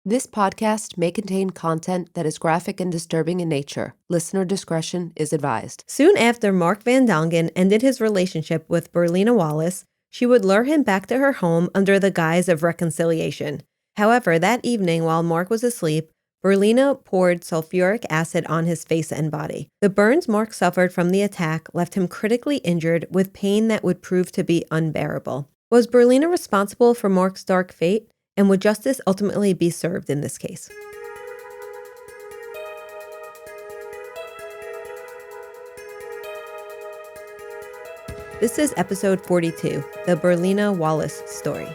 This podcast may contain content that is graphic and disturbing in nature. Listener discretion is advised. Soon after Mark van Dongen ended his relationship with Berlinah Wallace, she would lure him back to her home under the guise of reconciliation. However, that evening while Mark was asleep, Berlinah poured sulfuric acid on his face and body. The burns Mark suffered from the attack left him critically injured with pain that would prove to be unbearable. Was Berlinah responsible for Mark's dark fate? And would justice ultimately be served in this case? This is episode 42, the Berlinah Wallace story.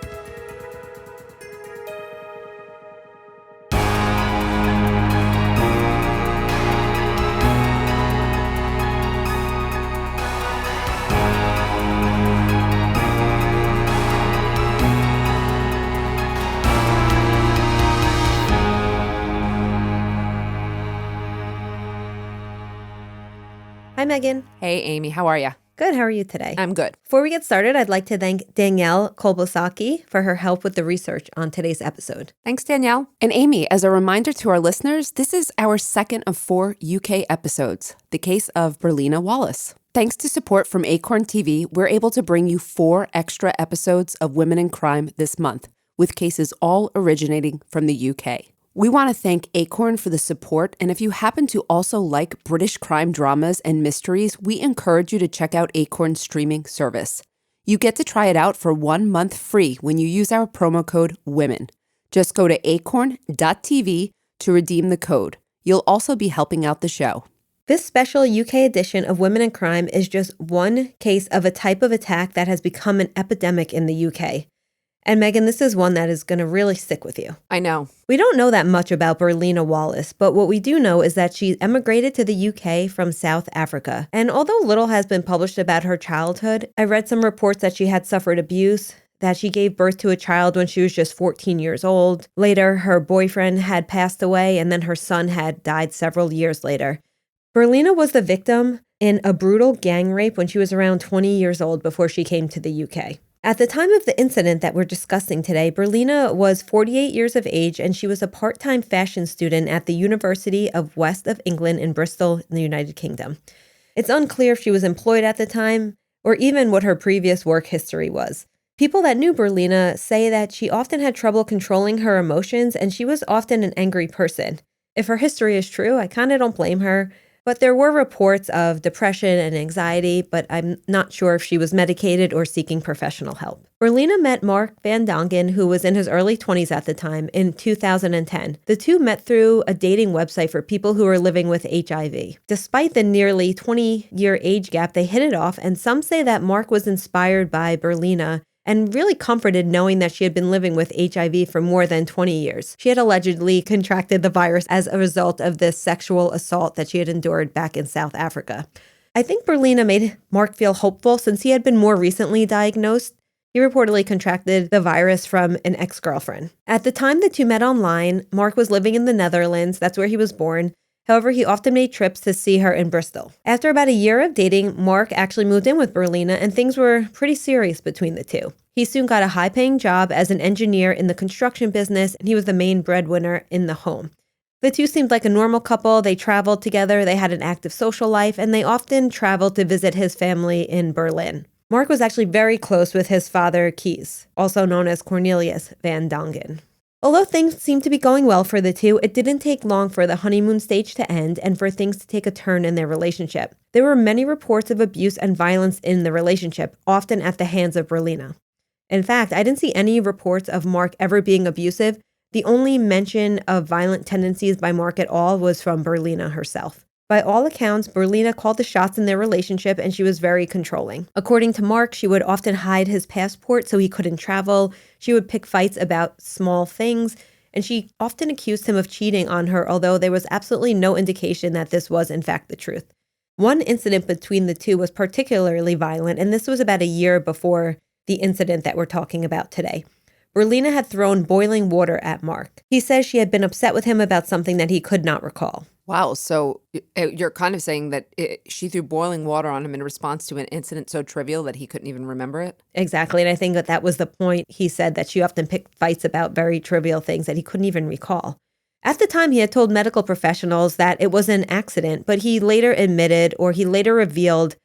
Hi, Meghan. Hey, Amy, how are you? Good. How are you today? I'm good. Before we get started, I'd like to thank Danielle Kolbasowski for her help with the research on today's episode. Thanks, Danielle. And Amy, as a reminder to our listeners, this is our second of 4 UK episodes, the case of Berlinah Wallace. Thanks to support from Acorn TV, we're able to bring you 4 extra episodes of Women in Crime this month, with cases all originating from the UK. We want to thank Acorn for the support, and if you happen to also like British crime dramas and mysteries, we encourage you to check out Acorn's streaming service. You get to try it out for 1 month free when you use our promo code WOMEN. Just go to acorn.tv to redeem the code. You'll also be helping out the show. This special UK edition of Women in Crime is just one case of a type of attack that has become an epidemic in the UK. And Meghan, this is one that is going to really stick with you. I know. We don't know that much about Berlinah Wallace, but what we do know is that she emigrated to the UK from South Africa. And although little has been published about her childhood, I read some reports that she had suffered abuse, that she gave birth to a child when she was just 14 years old. Later, her boyfriend had passed away, and then her son had died several years later. Berlinah was the victim in a brutal gang rape when she was around 20 years old before she came to the UK. At the time of the incident that we're discussing today, Berlinah was 48 years of age, and she was a part-time fashion student at the University of West of England in Bristol in the United Kingdom. It's unclear if she was employed at the time or even what her previous work history was. People that knew Berlinah say that she often had trouble controlling her emotions, and she was often an angry person. If her history is true, I kind of don't blame her. But there were reports of depression and anxiety, but I'm not sure if she was medicated or seeking professional help. Berlinah met Mark van Dongen, who was in his early 20s at the time, in 2010. The two met through a dating website for people who were living with HIV. Despite the nearly 20-year age gap, they hit it off, and some say that Mark was inspired by Berlinah and really comforted knowing that she had been living with HIV for more than 20 years. She had allegedly contracted the virus as a result of this sexual assault that she had endured back in South Africa. I think Berlinah made Mark feel hopeful since he had been more recently diagnosed. He reportedly contracted the virus from an ex-girlfriend. At the time the two met online, Mark was living in the Netherlands. That's where he was born. However, he often made trips to see her in Bristol. After about a year of dating, Mark actually moved in with Berlinah, and things were pretty serious between the two. He soon got a high-paying job as an engineer in the construction business, and he was the main breadwinner in the home. The two seemed like a normal couple. They traveled together, they had an active social life, and they often traveled to visit his family in Berlin. Mark was actually very close with his father, Kees, also known as Cornelius van Dongen. Although things seemed to be going well for the two, it didn't take long for the honeymoon stage to end and for things to take a turn in their relationship. There were many reports of abuse and violence in the relationship, often at the hands of Berlinah. In fact, I didn't see any reports of Mark ever being abusive. The only mention of violent tendencies by Mark at all was from Berlinah herself. By all accounts, Berlinah called the shots in their relationship, and she was very controlling. According to Mark, she would often hide his passport so he couldn't travel. She would pick fights about small things, and she often accused him of cheating on her, although there was absolutely no indication that this was in fact the truth. One incident between the two was particularly violent, and this was about a year before the incident that we're talking about today. Berlinah had thrown boiling water at Mark. He says she had been upset with him about something that he could not recall. Wow. So you're kind of saying that she threw boiling water on him in response to an incident so trivial that he couldn't even remember it? Exactly. And I think that was the point. He said that she often picked fights about very trivial things that he couldn't even recall. At the time, he had told medical professionals that it was an accident, but he later admitted, or he later revealed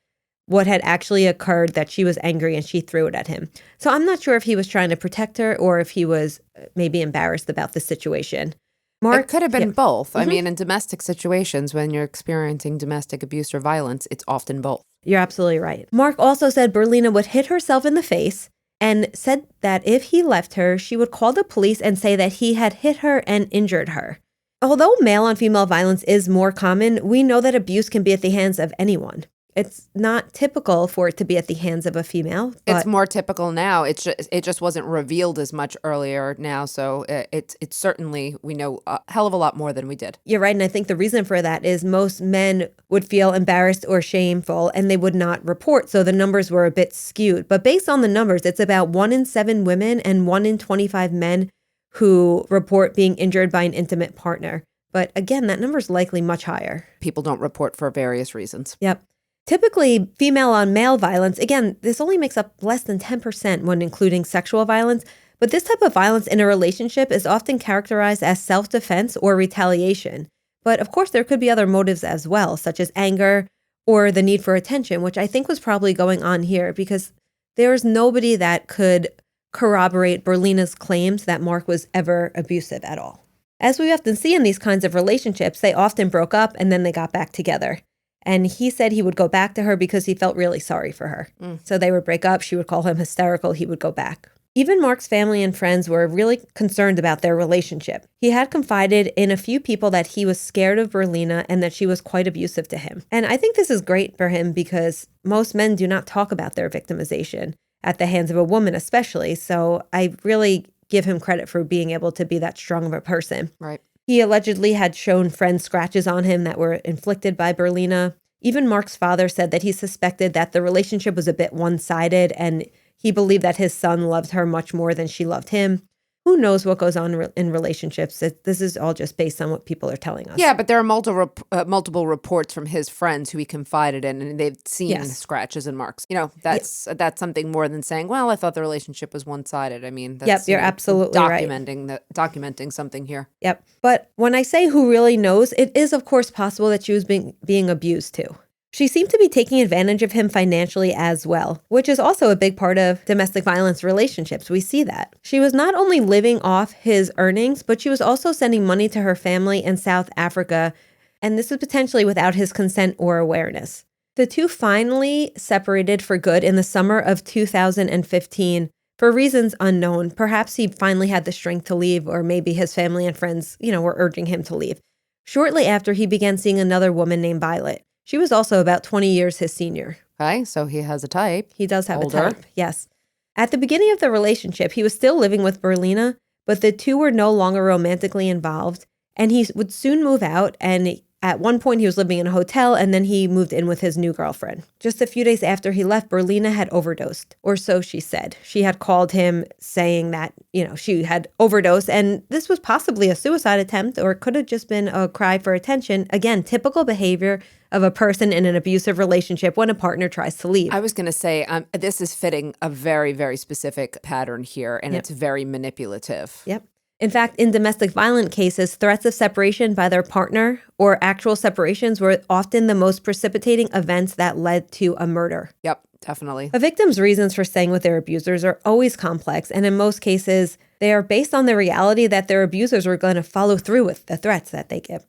what had actually occurred, that she was angry and she threw it at him. So I'm not sure if he was trying to protect her or if he was maybe embarrassed about the situation. Mark, it could have been both. I Mm-hmm. mean, in domestic situations, when you're experiencing domestic abuse or violence, it's often both. You're absolutely right. Mark also said Berlinah would hit herself in the face and said that if he left her, she would call the police and say that he had hit her and injured her. Although male-on-female violence is more common, we know that abuse can be at the hands of anyone. It's not typical for it to be at the hands of a female. It's more typical now. It just wasn't revealed as much earlier now. So it's certainly, we know a hell of a lot more than we did. You're right. And I think the reason for that is most men would feel embarrassed or shameful and they would not report. So the numbers were a bit skewed. But based on the numbers, it's about 1 in 7 women and 1 in 25 men who report being injured by an intimate partner. But again, that number is likely much higher. People don't report for various reasons. Yep. Typically, female-on-male violence, again, this only makes up less than 10% when including sexual violence, but this type of violence in a relationship is often characterized as self-defense or retaliation. But of course, there could be other motives as well, such as anger or the need for attention, which I think was probably going on here because there is nobody that could corroborate Berlinah's claims that Mark was ever abusive at all. As we often see in these kinds of relationships, they often broke up and then they got back together. And he said he would go back to her because he felt really sorry for her. So they would break up. She would call him hysterical. He would go back. Even Mark's family and friends were really concerned about their relationship. He had confided in a few people that he was scared of Berlinah and that she was quite abusive to him. And I think this is great for him because most men do not talk about their victimization at the hands of a woman especially. So I really give him credit for being able to be that strong of a person. Right. He allegedly had shown friends scratches on him that were inflicted by Berlinah. Even Mark's father said that he suspected that the relationship was a bit one-sided and he believed that his son loved her much more than she loved him. Who knows what goes on in relationships? This is all just based on what people are telling us. Yeah, but there are multiple reports from his friends who he confided in, and they've seen scratches and marks. You know, that's something more than saying, well, I thought the relationship was one-sided. I mean, that's you're absolutely right. Documenting something here. Yep. But when I say who really knows, it is, of course, possible that she was being abused too. She seemed to be taking advantage of him financially as well, which is also a big part of domestic violence relationships. We see that. She was not only living off his earnings, but she was also sending money to her family in South Africa, and this was potentially without his consent or awareness. The two finally separated for good in the summer of 2015 for reasons unknown. Perhaps he finally had the strength to leave, or maybe his family and friends, were urging him to leave. Shortly after, he began seeing another woman named Violet. She was also about 20 years his senior. Okay, so he has a type. He does have Older. a type, yes. At the beginning of the relationship, he was still living with Berlinah, but the two were no longer romantically involved, and he would soon move out, and at one point he was living in a hotel, and then he moved in with his new girlfriend. Just a few days after he left, Berlinah had overdosed, or so she said. She had called him saying that, she had overdosed, and this was possibly a suicide attempt, or it could have just been a cry for attention. Again, typical behavior of a person in an abusive relationship when a partner tries to leave. I was going to say, this is fitting a very, very specific pattern here, and it's very manipulative. Yep. In fact, in domestic violence cases, threats of separation by their partner or actual separations were often the most precipitating events that led to a murder. Yep, definitely. A victim's reasons for staying with their abusers are always complex, and in most cases, they are based on the reality that their abusers are going to follow through with the threats that they give.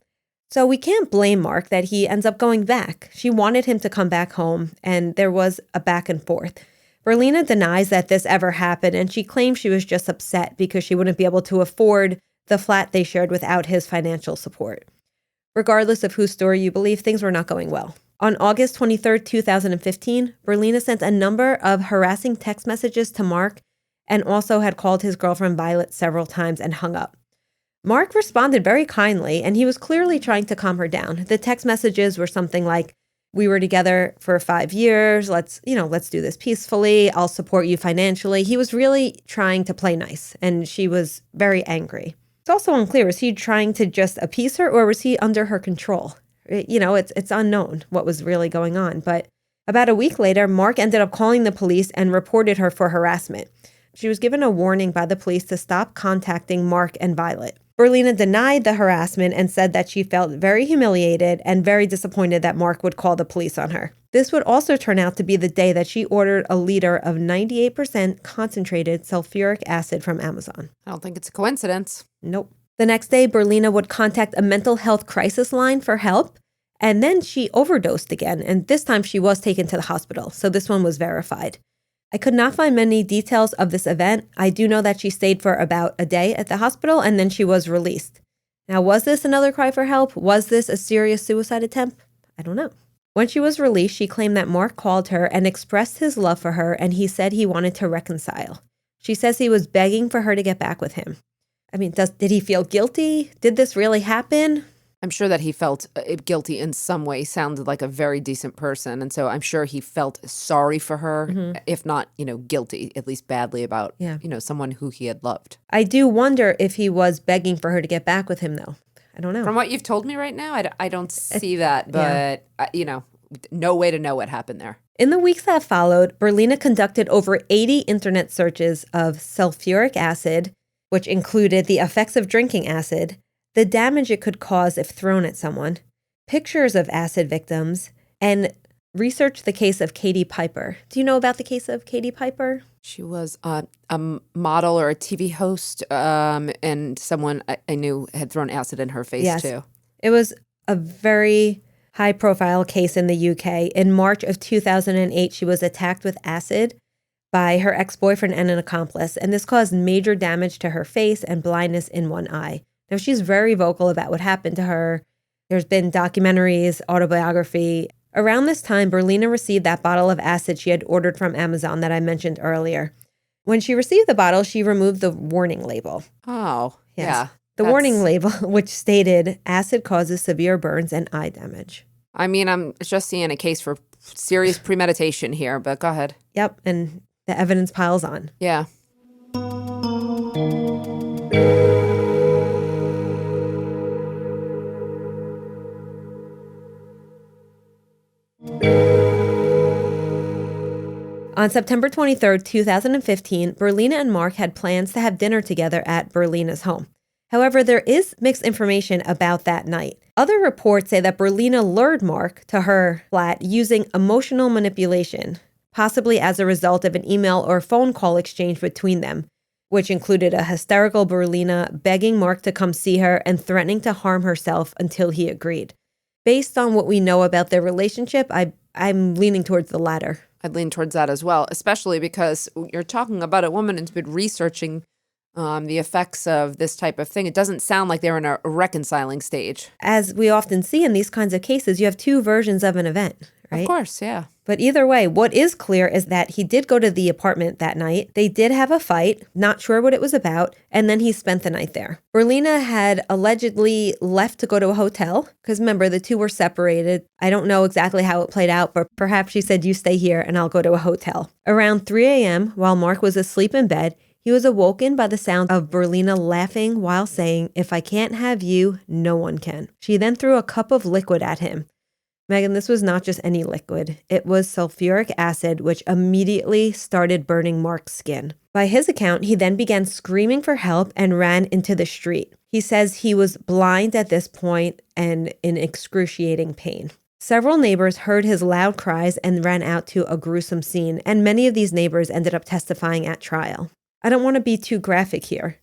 So we can't blame Mark that he ends up going back. She wanted him to come back home, and there was a back and forth. Berlinah denies that this ever happened, and she claims she was just upset because she wouldn't be able to afford the flat they shared without his financial support. Regardless of whose story you believe, things were not going well. On August 23, 2015, Berlinah sent a number of harassing text messages to Mark and also had called his girlfriend Violet several times and hung up. Mark responded very kindly, and he was clearly trying to calm her down. The text messages were something like, We were together for 5 years. Let's do this peacefully. I'll support you financially. He was really trying to play nice, and she was very angry. It's also unclear, is he trying to just appease her, or was he under her control? It's unknown what was really going on. But about a week later, Mark ended up calling the police and reported her for harassment. She was given a warning by the police to stop contacting Mark and Violet. Berlinah denied the harassment and said that she felt very humiliated and very disappointed that Mark would call the police on her. This would also turn out to be the day that she ordered a liter of 98% concentrated sulfuric acid from Amazon. I don't think it's a coincidence. Nope. The next day, Berlinah would contact a mental health crisis line for help, and then she overdosed again, and this time she was taken to the hospital, so this one was verified. I could not find many details of this event. I do know that she stayed for about a day at the hospital and then she was released. Now, was this another cry for help? Was this a serious suicide attempt? I don't know. When she was released, she claimed that Mark called her and expressed his love for her, and he said he wanted to reconcile. She says he was begging for her to get back with him. I mean, did he feel guilty? Did this really happen? I'm sure that he felt guilty in some way. Sounded like a very decent person. And so I'm sure he felt sorry for her, if not, guilty, at least badly about, someone who he had loved. I do wonder if he was begging for her to get back with him, though. I don't know. From what you've told me right now, I don't see that. But, no way to know what happened there. In the weeks that followed, Berlinah conducted over 80 internet searches of sulfuric acid, which included the effects of drinking acid, the damage it could cause if thrown at someone, pictures of acid victims, and researched the case of Katie Piper. Do you know about the case of Katie Piper? She was a model or a TV host, and someone I knew had thrown acid in her face, too. It was a very high-profile case in the UK. In March of 2008, she was attacked with acid by her ex-boyfriend and an accomplice, and this caused major damage to her face and blindness in one eye. Now, she's very vocal about what happened to her. There's been documentaries, autobiography. Around this time, Berlinah received that bottle of acid she had ordered from Amazon that I mentioned earlier. When she received the bottle, she removed the warning label. Oh, yes. Yeah. The warning label, which stated, acid causes severe burns and eye damage. I mean, I'm just seeing a case for serious premeditation here, but go ahead. Yep, and the evidence piles on. Yeah. On September 23rd, 2015, Berlinah and Mark had plans to have dinner together at Berlinah's home. However, there is mixed information about that night. Other reports say that Berlinah lured Mark to her flat using emotional manipulation, possibly as a result of an email or phone call exchange between them, which included a hysterical Berlinah begging Mark to come see her and threatening to harm herself until he agreed. Based on what we know about their relationship, I'm leaning towards the latter. I'd lean towards that as well, especially because you're talking about a woman who's been researching the effects of this type of thing. It doesn't sound like they're in a reconciling stage. As we often see in these kinds of cases, you have two versions of an event, right? Of course, yeah. But either way, what is clear is that he did go to the apartment that night. They did have a fight, not sure what it was about, and then he spent the night there. Berlinah had allegedly left to go to a hotel, because remember, the two were separated. I don't know exactly how it played out, but perhaps she said, you stay here and I'll go to a hotel. Around 3 a.m., while Mark was asleep in bed, he was awoken by the sound of Berlinah laughing while saying, "If I can't have you, no one can." She then threw a cup of liquid at him. Meghan, this was not just any liquid. It was sulfuric acid, which immediately started burning Mark's skin. By his account, he then began screaming for help and ran into the street. He says he was blind at this point and in excruciating pain. Several neighbors heard his loud cries and ran out to a gruesome scene, and many of these neighbors ended up testifying at trial. I don't want to be too graphic here,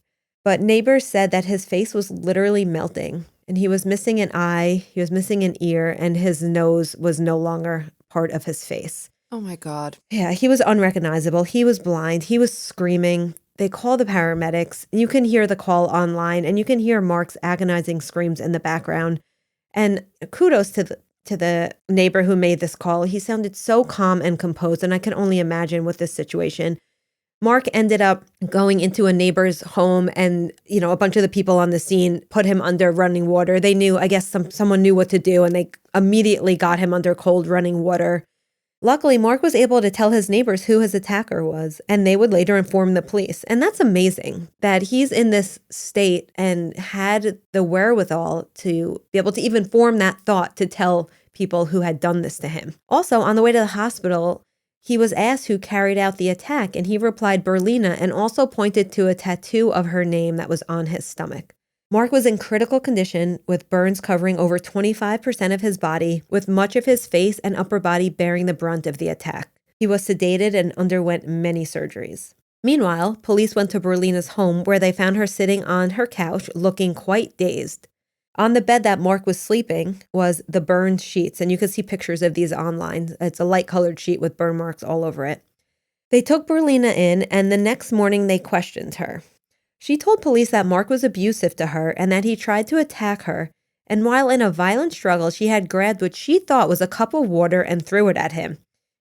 but neighbors said that his face was literally melting. And he was missing an eye, he was missing an ear, and his nose was no longer part of his face. Oh my God. Yeah, he was unrecognizable. He was blind. He was screaming. They called the paramedics. You can hear the call online, and you can hear Mark's agonizing screams in the background. And kudos to the neighbor who made this call. He sounded so calm and composed, and I can only imagine with this situation. Mark ended up going into a neighbor's home and, a bunch of the people on the scene put him under running water. They knew, I guess someone knew what to do, and they immediately got him under cold running water. Luckily, Mark was able to tell his neighbors who his attacker was, and they would later inform the police. And that's amazing that he's in this state and had the wherewithal to be able to even form that thought to tell people who had done this to him. Also, on the way to the hospital, he was asked who carried out the attack, and he replied Berlinah, and also pointed to a tattoo of her name that was on his stomach. Mark was in critical condition with burns covering over 25% of his body, with much of his face and upper body bearing the brunt of the attack. He was sedated and underwent many surgeries. Meanwhile, police went to Berlinah's home, where they found her sitting on her couch looking quite dazed. On the bed that Mark was sleeping was the burned sheets, and you can see pictures of these online. It's a light-colored sheet with burn marks all over it. They took Berlinah in, and the next morning they questioned her. She told police that Mark was abusive to her and that he tried to attack her, and while in a violent struggle, she had grabbed what she thought was a cup of water and threw it at him.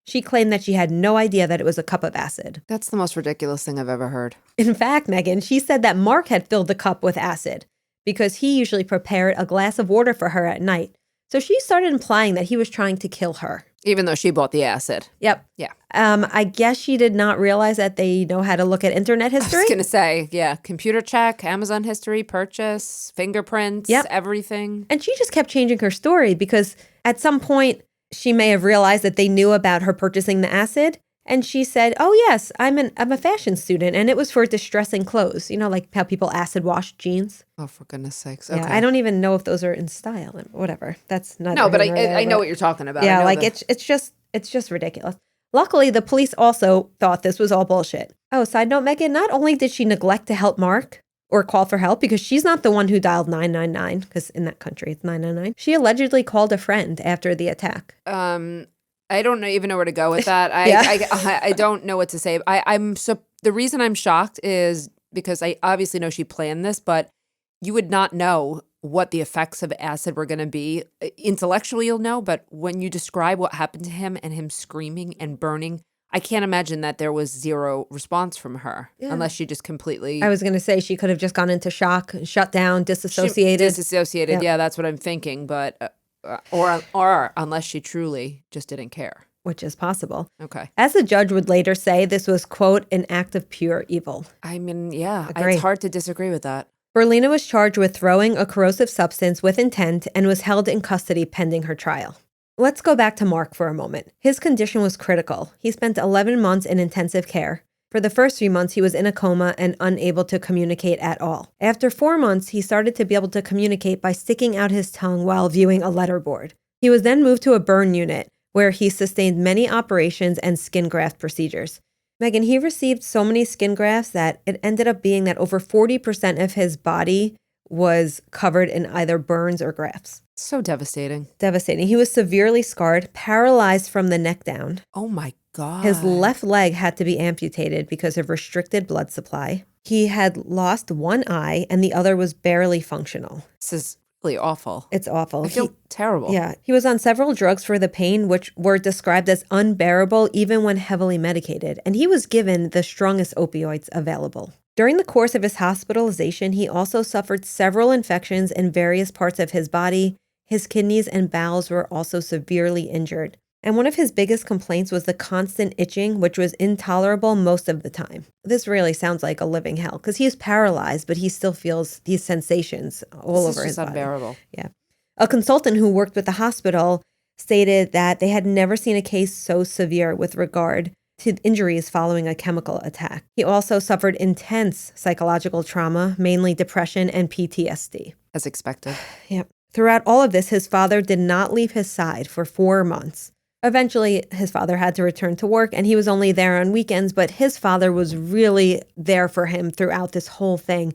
She claimed that she had no idea that it was a cup of acid. That's the most ridiculous thing I've ever heard. In fact, Meghan, she said that Mark had filled the cup with acid because he usually prepared a glass of water for her at night. So she started implying that he was trying to kill her. Even though she bought the acid. Yep. Yeah. I guess she did not realize that they know how to look at internet history. I was going to say, yeah, computer check, Amazon history, purchase, fingerprints, everything. And she just kept changing her story because at some point she may have realized that they knew about her purchasing the acid. And she said, oh, yes, I'm a fashion student, and it was for distressing clothes. You know, like how people acid wash jeans. Oh, for goodness sakes. Okay. Yeah, I don't even know if those are in style. Whatever. That's not. No, but I know what you're talking about. Yeah, like it's just ridiculous. Luckily, the police also thought this was all bullshit. Oh, side note, Meghan, not only did she neglect to help Mark or call for help, because she's not the one who dialed 999, because in that country it's 999, she allegedly called a friend after the attack. I don't even know where to go with that. I don't know what to say. The reason I'm shocked is because I obviously know she planned this, but you would not know what the effects of acid were going to be. Intellectually, you'll know, but when you describe what happened to him and him screaming and burning, I can't imagine that there was zero response from her, unless she just completely... I was going to say she could have just gone into shock, shut down, disassociated. Yeah, that's what I'm thinking, but... Or unless she truly just didn't care. Which is possible. Okay. As the judge would later say, this was, quote, an act of pure evil. I mean, yeah, Agree. It's hard to disagree with that. Berlinah was charged with throwing a corrosive substance with intent and was held in custody pending her trial. Let's go back to Mark for a moment. His condition was critical. He spent 11 months in intensive care. For the first 3 months, he was in a coma and unable to communicate at all. After 4 months, he started to be able to communicate by sticking out his tongue while viewing a letterboard. He was then moved to a burn unit, where he sustained many operations and skin graft procedures. Meghan, he received so many skin grafts that it ended up being that over 40% of his body was covered in either burns or grafts. So devastating. Devastating. He was severely scarred, paralyzed from the neck down. Oh my God. His left leg had to be amputated because of restricted blood supply. He had lost one eye and the other was barely functional. This is really awful. It's awful. I feel terrible. Yeah. He was on several drugs for the pain, which were described as unbearable even when heavily medicated, and he was given the strongest opioids available. During the course of his hospitalization, he also suffered several infections in various parts of his body. His kidneys and bowels were also severely injured. And one of his biggest complaints was the constant itching, which was intolerable most of the time. This really sounds like a living hell because he is paralyzed, but he still feels these sensations all over his body. This is unbearable. Yeah. A consultant who worked with the hospital stated that they had never seen a case so severe with regard to injuries following a chemical attack. He also suffered intense psychological trauma, mainly depression and PTSD. As expected. Yeah. Throughout all of this, his father did not leave his side for 4 months. Eventually, his father had to return to work, and he was only there on weekends, but his father was really there for him throughout this whole thing.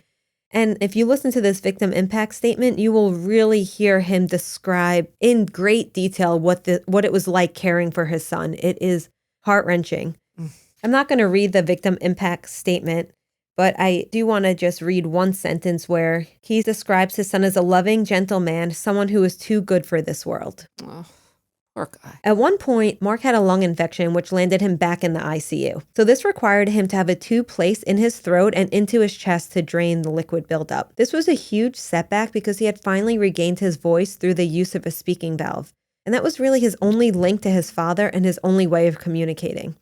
And if you listen to this victim impact statement, you will really hear him describe in great detail what it was like caring for his son. It is heart-wrenching. I'm not going to read the victim impact statement, but I do want to just read one sentence where he describes his son as a loving, gentle man, someone who is too good for this world. Oh. Poor guy. At one point, Mark had a lung infection, which landed him back in the ICU. So this required him to have a tube placed in his throat and into his chest to drain the liquid buildup. This was a huge setback because he had finally regained his voice through the use of a speaking valve. And that was really his only link to his father and his only way of communicating.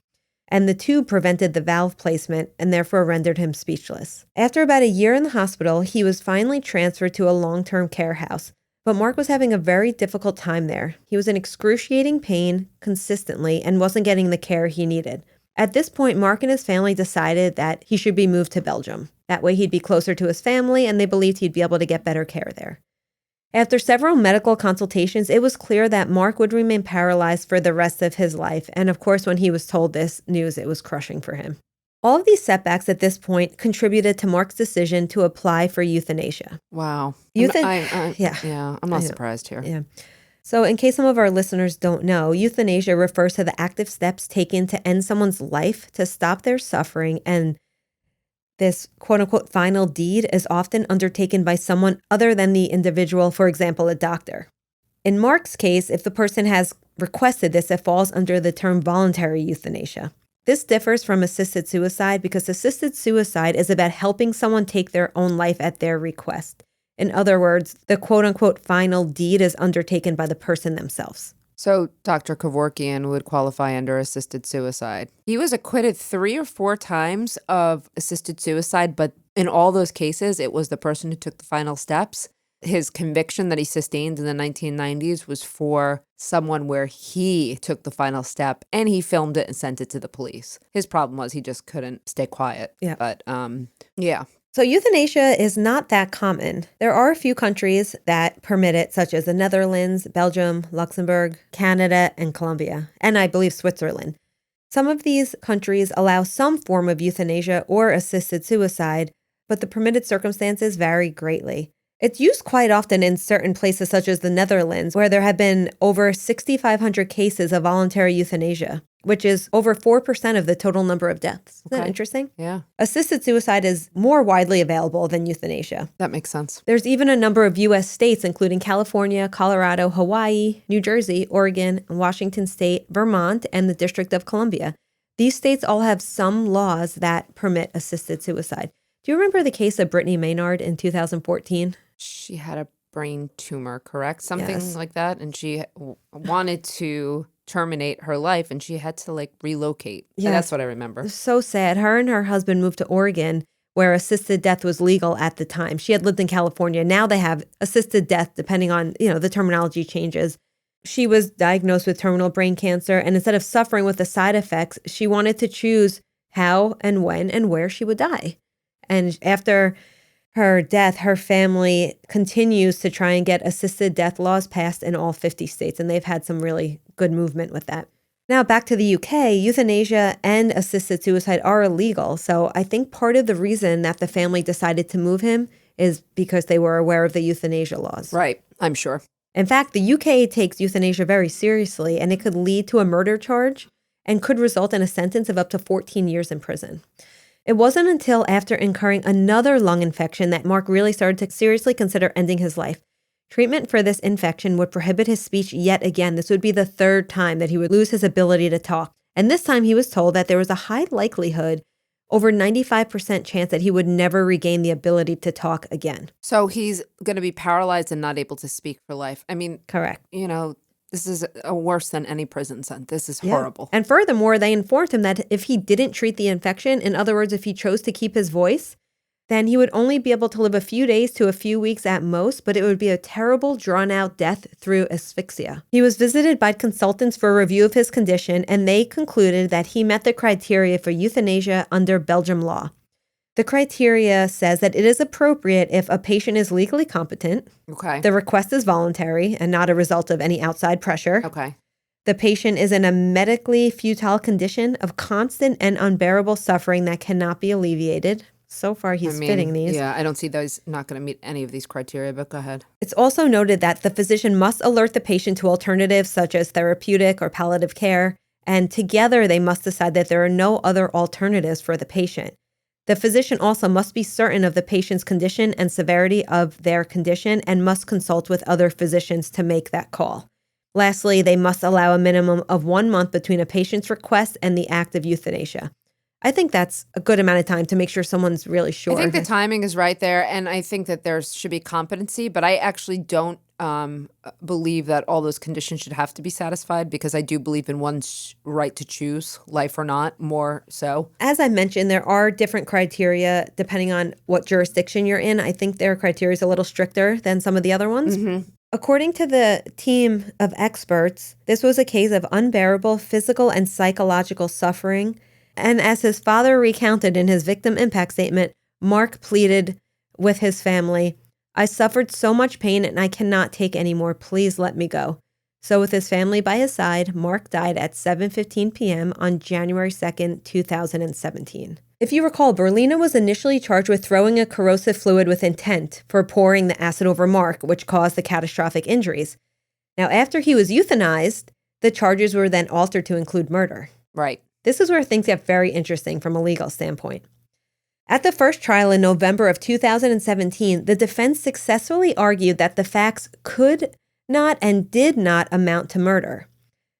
And the tube prevented the valve placement and therefore rendered him speechless. After about a year in the hospital, he was finally transferred to a long-term care house. But Mark was having a very difficult time there. He was in excruciating pain consistently and wasn't getting the care he needed. At this point, Mark and his family decided that he should be moved to Belgium. That way he'd be closer to his family and they believed he'd be able to get better care there. After several medical consultations, it was clear that Mark would remain paralyzed for the rest of his life. And of course, when he was told this news, it was crushing for him. All of these setbacks at this point contributed to Mark's decision to apply for euthanasia. Wow. Yeah, I'm not surprised here. Yeah. So in case some of our listeners don't know, euthanasia refers to the active steps taken to end someone's life, to stop their suffering, and this quote-unquote final deed is often undertaken by someone other than the individual, for example, a doctor. In Mark's case, if the person has requested this, it falls under the term voluntary euthanasia. This differs from assisted suicide because assisted suicide is about helping someone take their own life at their request. In other words, the quote-unquote final deed is undertaken by the person themselves. So Dr. Kevorkian would qualify under assisted suicide. He was acquitted 3 or 4 times of assisted suicide, but in all those cases, it was the person who took the final steps. His conviction that he sustained in the 1990s was for someone where he took the final step and he filmed it and sent it to the police. His problem was he just couldn't stay quiet. Yeah. But yeah. So euthanasia is not that common. There are a few countries that permit it, such as the Netherlands, Belgium, Luxembourg, Canada, and Colombia, and I believe Switzerland. Some of these countries allow some form of euthanasia or assisted suicide, but the permitted circumstances vary greatly. It's used quite often in certain places such as the Netherlands, where there have been over 6,500 cases of voluntary euthanasia, which is over 4% of the total number of deaths. Isn't that interesting? Yeah. Assisted suicide is more widely available than euthanasia. That makes sense. There's even a number of U.S. states, including California, Colorado, Hawaii, New Jersey, Oregon, Washington State, Vermont, and the District of Columbia. These states all have some laws that permit assisted suicide. Do you remember the case of Brittany Maynard in 2014? She had a brain tumor, correct? Something Yes. like that. And she wanted to terminate her life and she had to relocate. Yeah. That's what I remember. It's so sad. Her and her husband moved to Oregon, where assisted death was legal at the time. She had lived in California. Now they have assisted death, depending on, the terminology changes. She was diagnosed with terminal brain cancer, and instead of suffering with the side effects, she wanted to choose how and when and where she would die. And after her death, her family continues to try and get assisted death laws passed in all 50 states, and they've had some really good movement with that. Now, back to the UK, euthanasia and assisted suicide are illegal, so I think part of the reason that the family decided to move him is because they were aware of the euthanasia laws. Right, I'm sure. In fact, the UK takes euthanasia very seriously, and it could lead to a murder charge and could result in a sentence of up to 14 years in prison. It wasn't until after incurring another lung infection that Mark really started to seriously consider ending his life. Treatment for this infection would prohibit his speech yet again. This would be the third time that he would lose his ability to talk. And this time he was told that there was a high likelihood, over 95% chance, that he would never regain the ability to talk again. So he's going to be paralyzed and not able to speak for life. I mean, Correct. This is worse than any prison sentence. This is horrible. And furthermore, they informed him that if he didn't treat the infection, in other words, if he chose to keep his voice, then he would only be able to live a few days to a few weeks at most, but it would be a terrible, drawn-out death through asphyxia. He was visited by consultants for a review of his condition, and they concluded that he met the criteria for euthanasia under Belgium law. The criteria says that it is appropriate if a patient is legally competent. Okay. The request is voluntary and not a result of any outside pressure. Okay. The patient is in a medically futile condition of constant and unbearable suffering that cannot be alleviated. So far, he's fitting these. Yeah, I don't see those not going to meet any of these criteria, but go ahead. It's also noted that the physician must alert the patient to alternatives such as therapeutic or palliative care, and together they must decide that there are no other alternatives for the patient. The physician also must be certain of the patient's condition and severity of their condition and must consult with other physicians to make that call. Lastly, they must allow a minimum of 1 month between a patient's request and the act of euthanasia. I think that's a good amount of time to make sure someone's really sure. I think the timing is right there, and I think that there should be competency, but I actually don't believe that all those conditions should have to be satisfied, because I do believe in one's right to choose, life or not, more so. As I mentioned, there are different criteria depending on what jurisdiction you're in. I think their criteria is a little stricter than some of the other ones. Mm-hmm. According to the team of experts, this was a case of unbearable physical and psychological suffering. And as his father recounted in his victim impact statement, Mark pleaded with his family, "I suffered so much pain and I cannot take any more. Please let me go." So with his family by his side, Mark died at 7:15 p.m. on January 2nd, 2017. If you recall, Berlinah was initially charged with throwing a corrosive fluid with intent for pouring the acid over Mark, which caused the catastrophic injuries. Now, after he was euthanized, the charges were then altered to include murder. Right. This is where things get very interesting from a legal standpoint. At the first trial in November of 2017, the defense successfully argued that the facts could not and did not amount to murder.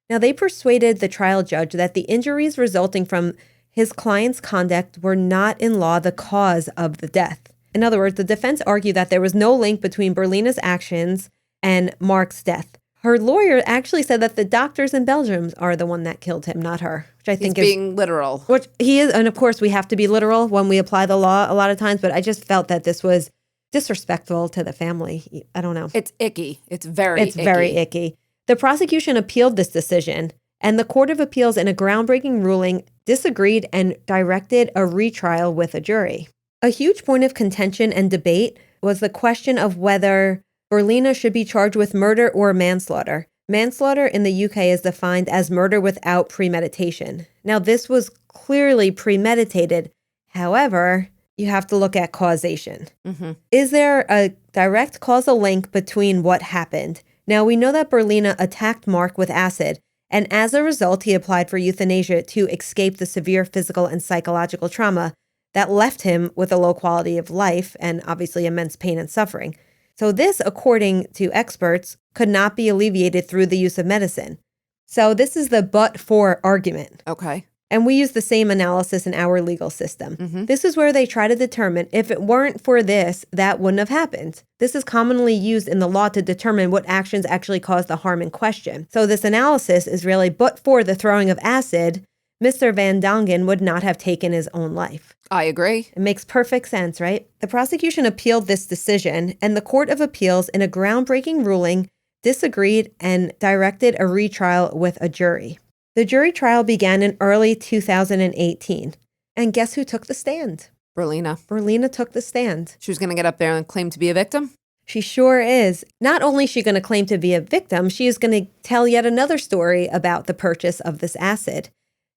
Now, they persuaded the trial judge that the injuries resulting from his client's conduct were not in law the cause of the death. In other words, the defense argued that there was no link between Berlinah's actions and Mark's death. Her lawyer actually said that the doctors in Belgium are the one that killed him, not her, which I think He's being literal. Which he is, and of course we have to be literal when we apply the law a lot of times, but I just felt that this was disrespectful to the family. I don't know. It's icky. It's very icky. The prosecution appealed this decision, and the Court of Appeals, in a groundbreaking ruling, disagreed and directed a retrial with a jury. A huge point of contention and debate was the question of whether Berlinah should be charged with murder or manslaughter. Manslaughter in the UK is defined as murder without premeditation. Now, this was clearly premeditated. However, you have to look at causation. Mm-hmm. Is there a direct causal link between what happened? Now, we know that Berlinah attacked Mark with acid, and as a result, he applied for euthanasia to escape the severe physical and psychological trauma that left him with a low quality of life and obviously immense pain and suffering. So this, according to experts, could not be alleviated through the use of medicine. So this is the but-for argument. Okay. And we use the same analysis in our legal system. Mm-hmm. This is where they try to determine if it weren't for this, that wouldn't have happened. This is commonly used in the law to determine what actions actually caused the harm in question. So this analysis is really, but for the throwing of acid, Mr. van Dongen would not have taken his own life. I agree. It makes perfect sense, right? The prosecution appealed this decision, and the Court of Appeals, in a groundbreaking ruling, disagreed and directed a retrial with a jury. The jury trial began in early 2018. And guess who took the stand? Berlinah. Berlinah took the stand. She was going to get up there and claim to be a victim? She sure is. Not only is she going to claim to be a victim, she is going to tell yet another story about the purchase of this acid.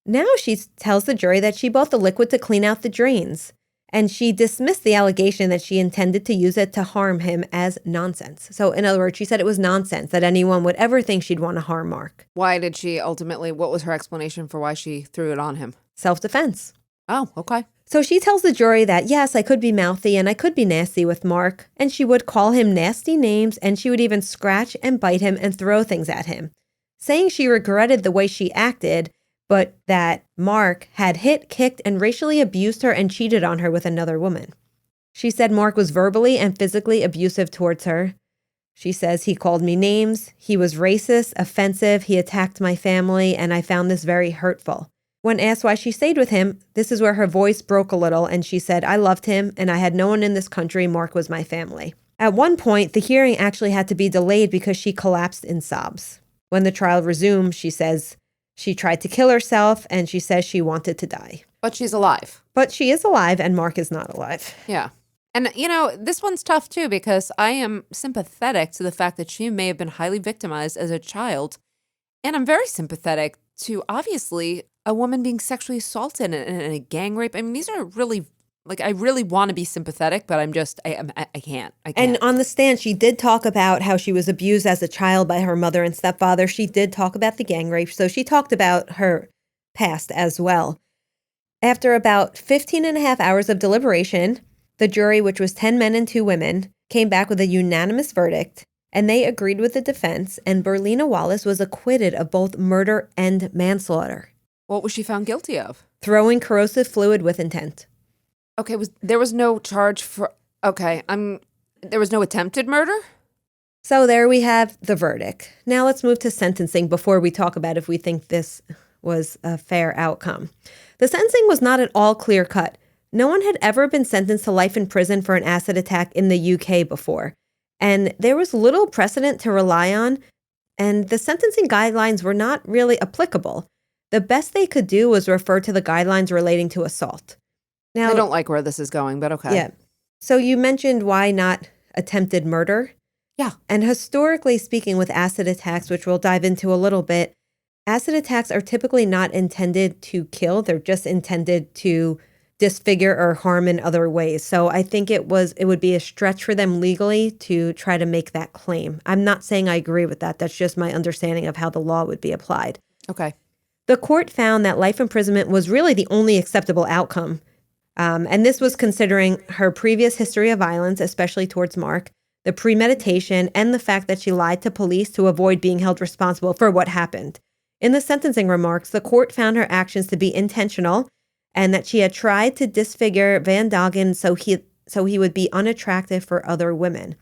Now she tells the jury that she bought the liquid to clean out the drains, and she dismissed the allegation that she intended to use it to harm him as nonsense. So in other words, she said it was nonsense that anyone would ever think she'd want to harm Mark. Why did she ultimately, what was her explanation for why she threw it on him? Self-defense. Oh, okay. So she tells the jury that, yes, I could be mouthy and I could be nasty with Mark, and she would call him nasty names, and she would even scratch and bite him and throw things at him, saying she regretted the way she acted, but that Mark had hit, kicked, and racially abused her and cheated on her with another woman. She said Mark was verbally and physically abusive towards her. She says he called me names, he was racist, offensive, he attacked my family, and I found this very hurtful. When asked why she stayed with him, this is where her voice broke a little, and she said, I loved him, and I had no one in this country. Mark was my family. At one point, the hearing actually had to be delayed because she collapsed in sobs. When the trial resumed, she says she tried to kill herself, and she says she wanted to die. But she's alive. But she is alive, and Mark is not alive. Yeah. And, you know, this one's tough, too, because I am sympathetic to the fact that she may have been highly victimized as a child. And I'm very sympathetic to, obviously, a woman being sexually assaulted and a gang rape. I mean, these are really, like, I really want to be sympathetic, but I'm just, I can't. And on the stand, she did talk about how she was abused as a child by her mother and stepfather. She did talk about the gang rape. So she talked about her past as well. After about 15 and a half hours of deliberation, the jury, which was 10 men and 2 women, came back with a unanimous verdict, and they agreed with the defense, and Berlinah Wallace was acquitted of both murder and manslaughter. What was she found guilty of? Throwing corrosive fluid with intent. Okay, there was no charge for... Okay, there was no attempted murder? So there we have the verdict. Now let's move to sentencing before we talk about if we think this was a fair outcome. The sentencing was not at all clear-cut. No one had ever been sentenced to life in prison for an acid attack in the UK before. And there was little precedent to rely on, and the sentencing guidelines were not really applicable. The best they could do was refer to the guidelines relating to assault. Now, I don't like where this is going, but okay. Yeah. So you mentioned why not attempted murder? Yeah. And historically speaking, with acid attacks, which we'll dive into a little bit, acid attacks are typically not intended to kill. They're just intended to disfigure or harm in other ways. So I think it would be a stretch for them legally to try to make that claim. I'm not saying I agree with that. That's just my understanding of how the law would be applied. Okay. The court found that life imprisonment was really the only acceptable outcome. And this was considering her previous history of violence, especially towards Mark, the premeditation, and the fact that she lied to police to avoid being held responsible for what happened. In the sentencing remarks, the court found her actions to be intentional and that she had tried to disfigure Van Dongen so he would be unattractive for other women.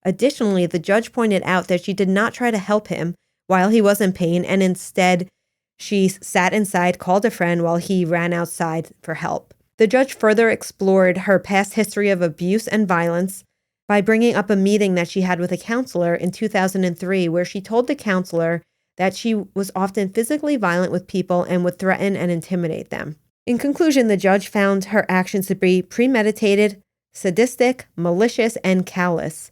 Additionally, the judge pointed out that she did not try to help him while he was in pain, and instead she sat inside, called a friend while he ran outside for help. The judge further explored her past history of abuse and violence by bringing up a meeting that she had with a counselor in 2003, where she told the counselor that she was often physically violent with people and would threaten and intimidate them. In conclusion, the judge found her actions to be premeditated, sadistic, malicious, and callous.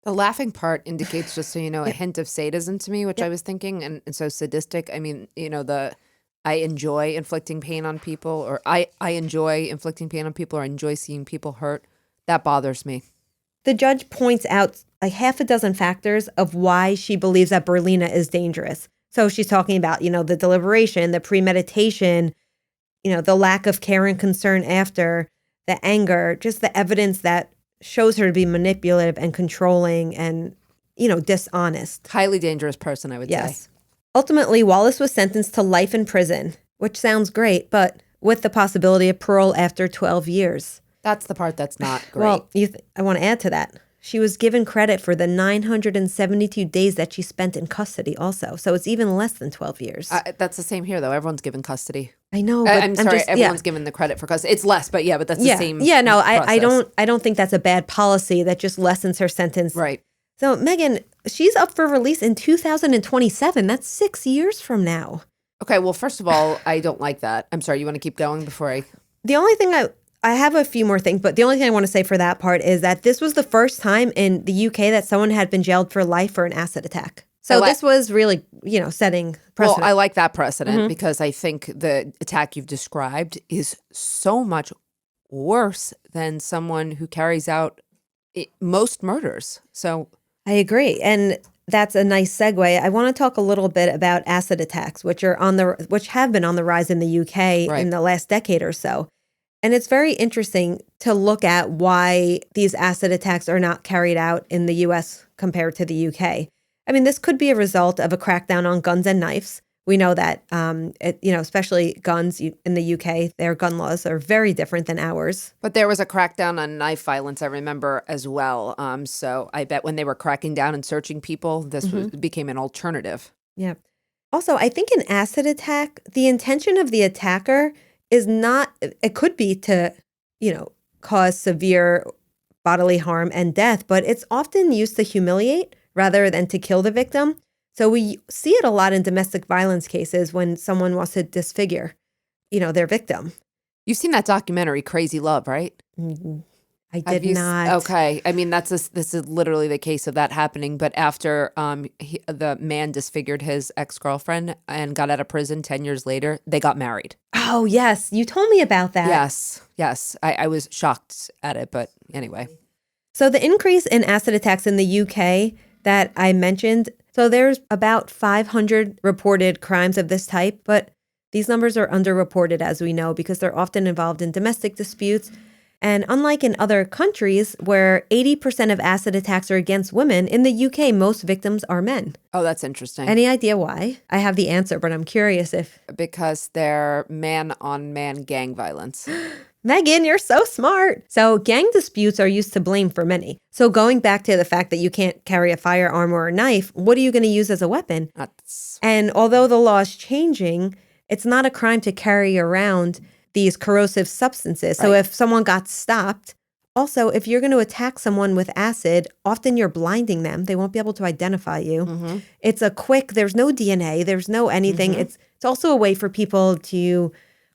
The laughing part indicates, just so you know, a hint of sadism to me, which I was thinking. And so sadistic, I mean, I enjoy inflicting pain on people, or I enjoy inflicting pain on people, or I enjoy seeing people hurt. That bothers me. The judge points out like half a dozen factors of why she believes that Berlinah is dangerous. So she's talking about, the deliberation, the premeditation, the lack of care and concern after, the anger, just the evidence that shows her to be manipulative and controlling and, dishonest. Highly dangerous person, I would say. Ultimately, Wallace was sentenced to life in prison, which sounds great, but with the possibility of parole after 12 years. That's the part that's not great. Well, I want to add to that. She was given credit for the 972 days that she spent in custody also. So it's even less than 12 years. That's the same here, though. Everyone's given custody. I know. But I'm sorry. Everyone's given the credit for custody. It's less, but but that's the same. Yeah, no, I process. don't think that's a bad policy that just lessens her sentence. Right. So Meghan, she's up for release in 2027. That's 6 years from now. Okay, well, first of all, I don't like that. I'm sorry, you want to keep going before I... The only thing I have a few more things, but the only thing I want to say for that part is that this was the first time in the UK that someone had been jailed for life for an acid attack. So this was really, setting precedent. Well, I like that precedent because I think the attack you've described is so much worse than someone who carries out most murders. So I agree. And that's a nice segue. I want to talk a little bit about acid attacks, which have been on the rise in the UK in the last decade or so. And it's very interesting to look at why these acid attacks are not carried out in the US compared to the UK. I mean, this could be a result of a crackdown on guns and knives. We know that, especially guns in the UK, their gun laws are very different than ours. But there was a crackdown on knife violence, I remember, as well. So I bet when they were cracking down and searching people, this became an alternative. Yeah. Also, I think an acid attack, the intention of the attacker is not, it could be to, cause severe bodily harm and death, but it's often used to humiliate rather than to kill the victim. So we see it a lot in domestic violence cases when someone wants to disfigure, their victim. You've seen that documentary, Crazy Love, right? Mm-hmm. I did not. Okay. I mean, this is literally the case of that happening. But after the man disfigured his ex-girlfriend and got out of prison 10 years later, they got married. Oh, yes. You told me about that. Yes. I was shocked at it. But anyway. So the increase in acid attacks in the UK that I mentioned, so there's about 500 reported crimes of this type, but these numbers are underreported, as we know, because they're often involved in domestic disputes. And unlike in other countries where 80% of acid attacks are against women, in the UK, most victims are men. Oh, that's interesting. Any idea why? I have the answer, but I'm curious if... Because they're man-on-man gang violence. Meghan, you're so smart. So gang disputes are used to blame for many. So going back to the fact that you can't carry a firearm or a knife, what are you going to use as a weapon? And although the law is changing, it's not a crime to carry around these corrosive substances. So if someone got stopped, also, if you're going to attack someone with acid, often you're blinding them. They won't be able to identify you. It's a quick, there's no DNA, there's no anything. It's also a way for people to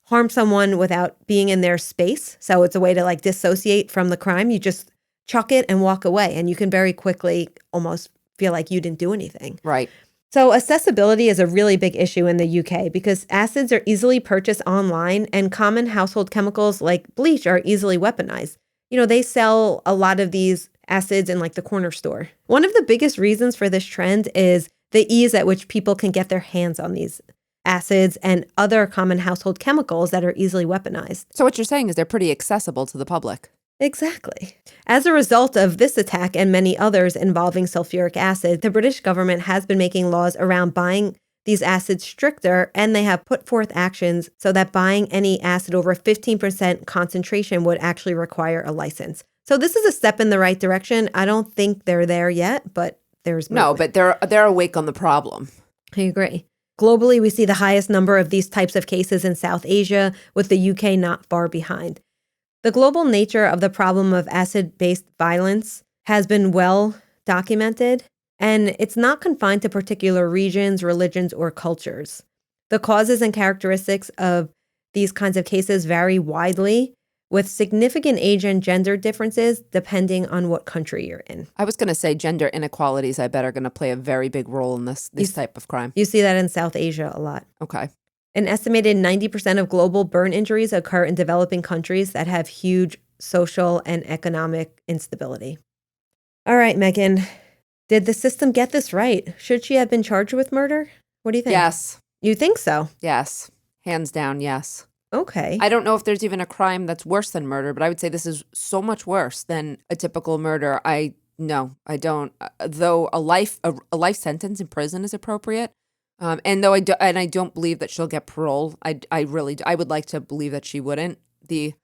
harm someone without being in their space. So it's a way to like dissociate from the crime. You just chuck it and walk away, and you can very quickly almost feel like you didn't do anything. Right. So accessibility is a really big issue in the UK because acids are easily purchased online and common household chemicals like bleach are easily weaponized. You know, they sell a lot of these acids in like the corner store. One of the biggest reasons for this trend is the ease at which people can get their hands on these acids and other common household chemicals that are easily weaponized. So what you're saying is they're pretty accessible to the public. Exactly. As a result of this attack and many others involving sulfuric acid, the British government has been making laws around buying these acids stricter, and they have put forth actions so that buying any acid over 15% concentration would actually require a license. So this is a step in the right direction. I don't think they're there yet, but there's movement. No, but they're awake on the problem. I agree. Globally, we see the highest number of these types of cases in South Asia, with the UK not far behind. The global nature of the problem of acid-based violence has been well documented, and it's not confined to particular regions, religions, or cultures. The causes and characteristics of these kinds of cases vary widely, with significant age and gender differences depending on what country you're in. I was going to say gender inequalities, I bet, are going to play a very big role in this type of crime. You see that in South Asia a lot. Okay. An estimated 90% of global burn injuries occur in developing countries that have huge social and economic instability. All right, Meghan, did the system get this right? Should she have been charged with murder? What do you think? Yes. You think so? Yes. Hands down, yes. Okay. I don't know if there's even a crime that's worse than murder, but I would say this is so much worse than a typical murder. No, I don't. Though a life sentence in prison is appropriate. And though I don't believe that she'll get parole, I would like to believe that she wouldn't. The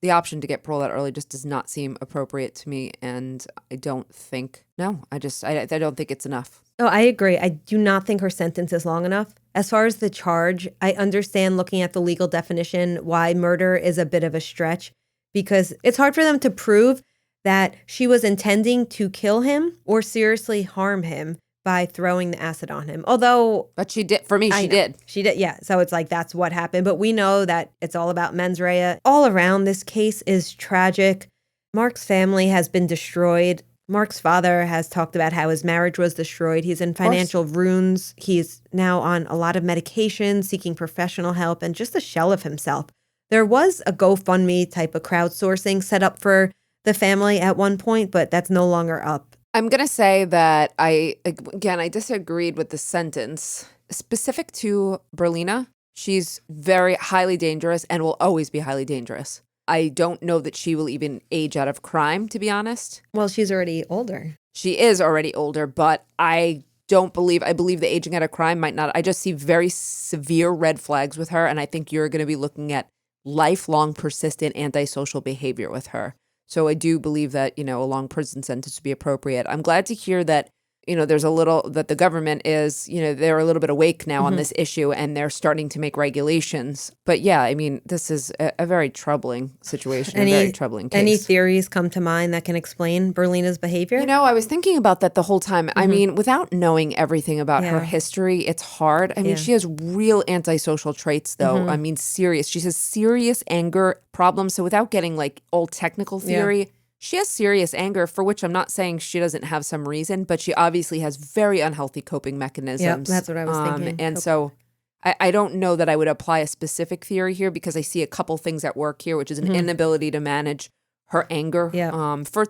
option to get parole that early just does not seem appropriate to me, and I don't think I don't think it's enough. Oh, I agree. I do not think her sentence is long enough. As far as the charge, I understand looking at the legal definition why murder is a bit of a stretch, because it's hard for them to prove that she was intending to kill him or seriously harm him by throwing the acid on him. But she did. For me, she did. She did, yeah. So it's like, that's what happened. But we know that it's all about mens rea. All around, this case is tragic. Mark's family has been destroyed. Mark's father has talked about how his marriage was destroyed. He's in financial ruins. He's now on a lot of medication, seeking professional help, and just a shell of himself. There was a GoFundMe type of crowdsourcing set up for the family at one point, but that's no longer up. I'm going to say that I disagreed with the sentence. Specific to Berlinah, she's very highly dangerous and will always be highly dangerous. I don't know that she will even age out of crime, to be honest. Well, she's already older. She is already older, but I believe the aging out of crime might not. I just see very severe red flags with her, and I think you're going to be looking at lifelong persistent antisocial behavior with her. So I do believe that, a long prison sentence would be appropriate. I'm glad to hear that, there's that the government is, they're a little bit awake now on this issue, and they're starting to make regulations. But yeah, I mean, this is a very troubling situation, a very troubling case. Any theories come to mind that can explain Berlinah's behavior? I was thinking about that the whole time. I mean, without knowing everything about her history, it's hard. I mean, she has real antisocial traits, though. I mean, serious. She has serious anger problems. So without getting like all technical theory, she has serious anger, for which I'm not saying she doesn't have some reason, but she obviously has very unhealthy coping mechanisms. Yeah, that's what I was thinking. And so I don't know that I would apply a specific theory here, because I see a couple things at work here, which is an inability to manage her anger for,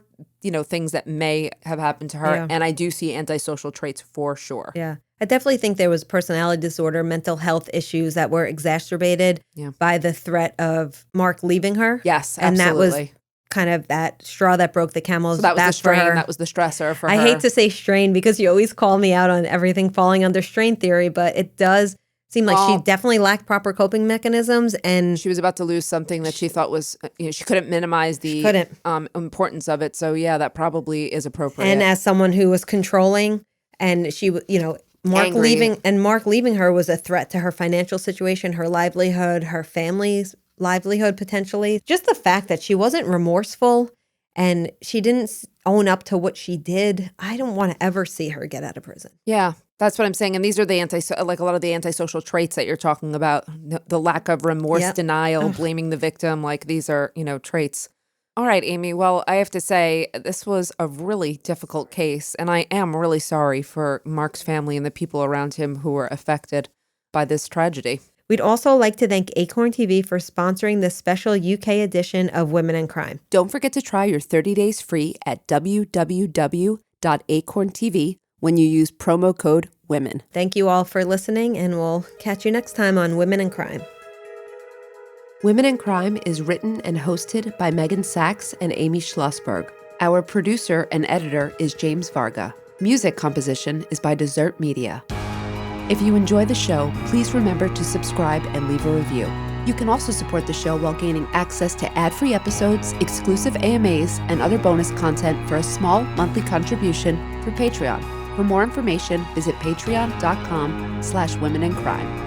things that may have happened to her. Yeah. And I do see antisocial traits for sure. Yeah. I definitely think there was personality disorder, mental health issues that were exacerbated by the threat of Mark leaving her. Yes, and absolutely. that was kind of that straw that broke the camel's So that was back the strain, for her. that was the stressor for her. I hate to say strain because you always call me out on everything falling under strain theory, but it does seem like she definitely lacked proper coping mechanisms, and she was about to lose something that she thought was, she couldn't minimize the importance of it. So yeah, that probably is appropriate. And as someone who was controlling, and she, Mark leaving her was a threat to her financial situation, her livelihood, her family's livelihood potentially. Just the fact that she wasn't remorseful and she didn't own up to what she did. I don't want to ever see her get out of prison. Yeah, that's what I'm saying. And these are the a lot of the antisocial traits that you're talking about. The lack of remorse, denial, blaming the victim. Like these are, traits. All right, Amy. Well, I have to say this was a really difficult case. And I am really sorry for Mark's family and the people around him who were affected by this tragedy. We'd also like to thank Acorn TV for sponsoring this special UK edition of Women in Crime. Don't forget to try your 30 days free at www.acorntv when you use promo code WOMEN. Thank you all for listening, and we'll catch you next time on Women in Crime. Women in Crime is written and hosted by Meghan Sachs and Amy Shlosberg. Our producer and editor is James Varga. Music composition is by Desert Media. If you enjoy the show, please remember to subscribe and leave a review. You can also support the show while gaining access to ad-free episodes, exclusive AMAs, and other bonus content for a small monthly contribution through Patreon. For more information, visit patreon.com/womenincrime.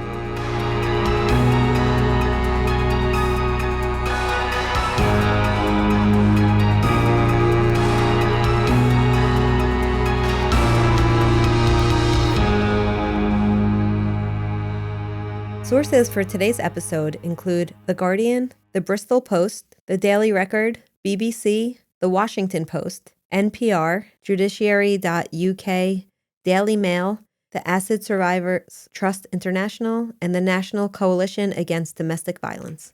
Sources for today's episode include The Guardian, the Bristol Post, the Daily Record, BBC, the Washington Post, NPR, Judiciary.uk, Daily Mail, the Acid Survivors Trust International, and the National Coalition Against Domestic Violence.